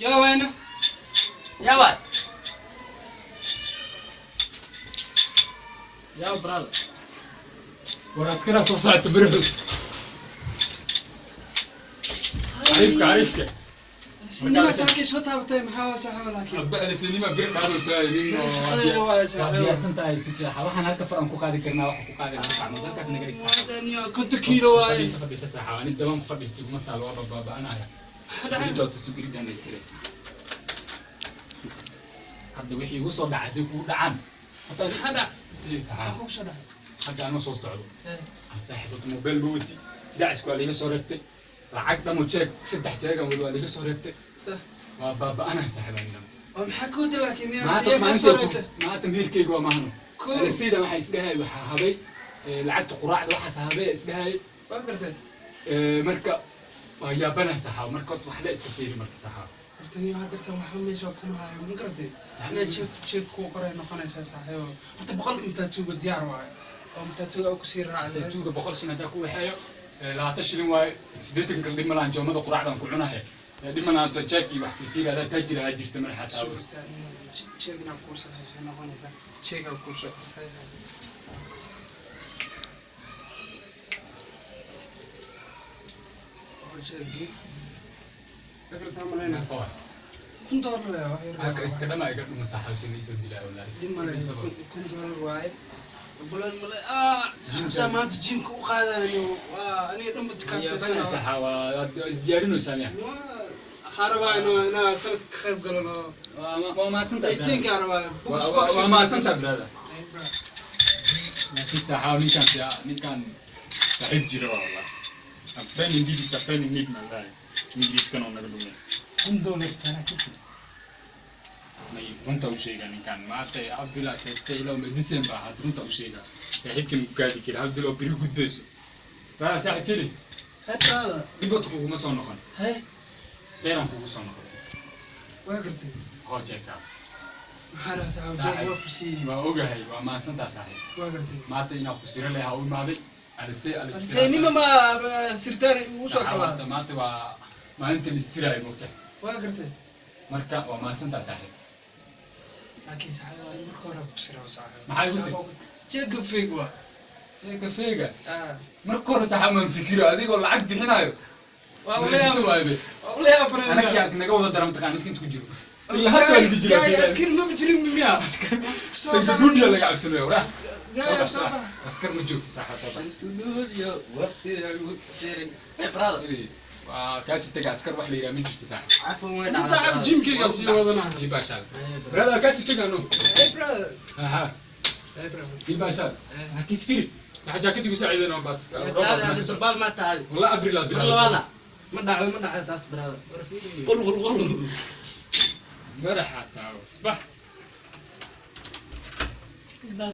يا وينه؟ يا واد يا برادر وراسكنا صوصات بريس عارفك السينما ساكي صوتها بتاعي محاوى صح ولكن أبقى السينما بريس هذا سايلين شقدي رواية صح diyaarsan tahay si fiican waxaan halka faran ku qaadi karnaa wax ku qaadi karnaa dalkaas naga dhigta ودنيا كنت كيلو واي fadhiisa saxa ani dawaan fadhiisto kuma taalo waa baaba'anaya hadda inta sugiridan ay tiraysa hadda wixii ugu soo dhacay ku dhacaan هذا saxa أخوك شرح hadda aan soo socdo saaxiibada mobile booti dacis ku aliga soo reebtay lacag damo check saddex jeeg aan wali aliga soo reebtay صح waa baaba'anaya saaxiibana ومحكود لكن يا ما سيدي صورته ما تميركيga waa mahno sida waxa isgahay waxa habay lacagta quraacda waxa habay isgahay فكرت marka waa yaabana saxa marka wax la iska fiiri marka saxa قلتني هذا ترى محمد شو كم هاي مقرتي أنا تشيك كو قرأ نقنا أساس حيو حتى بقول أنت توق الديار واي أو أنت توق أو كسير على tuuga boqol shan hadaa ku waxayo 20 shilin waay 80 kal dhimalaan joomada quraacdan ku cunahay dhimanaan to jacki wax fiifiga hada tajira jirta marxad awas تشيك نقول صحيح نقنا أساس تشيك نقول صحيح شيء فكرت عمل هنا كنت أقول له halka iska dhama ay gadhu masaxaysan isoo dilaa wallahi دم ملاي كنت أقول واي بقول ملاي سامات جيم كو قاعدة أنا دم بتكاتي yaabana saxa waa isdiyaarinoo saamiya حاربا أنا سنة خيب قالوا waa ma santa إيتين كهربا بوكس بوكس waa ma santa brada laakiin saxa ninkan saaxiib jira wallahi afreen indii safeen indii malaay ingiriis kan oo naga dhumay عندهم إفتنا كيسي may runta u sheegan ninkan maanta abdullah sheegtay ilaa December had runta u sheegan saaxiibkan ku gaadi kara hal bilo biri gudbayso baa saaxiib tiri هذا dibad kugu ma soo noqon هاي deeran kugu soo noqon واقرتي oo jeeka حارة ساعة وجاي وقتي waa ogahay waa maasantaa saaxiib واقرتي maanta inaa ku sira leeyahay u imaaday سيني ما سرتاني وشو كلا maanta waa maalinta listiraayo moogtahay واقرتي marka waa maasantaa saaxiib لكن ساعة مركورة بسرعة وساعة maxay ku sirtay جاك فيقوا sheeka feega marka hore saxa man fikiro adigoo lacag bixinayo والله يا بريد أنا كياك نجاوب ضربت قاعد كنت كجرو اللي هذا اللي تجري يا أسكر ما بجري من مياه سجلوني يلا قاعد سنوي وراه يا صح أسكر ما جوكت صح صح يا وقتي سير يا برادر كاسي تجا أسكر واحد اللي من جوكت صح عفوا وين صعب جيم كي قصي وضنا يباشر برادر كاسي تجا نو اي برادر ها اي برادر يباشر كيس فيري تحجا كنت يساعد أنا بس هذا سبال ما تعال والله أبريل والله ما دعوة تاس برادر قل ما راح أتعوز بح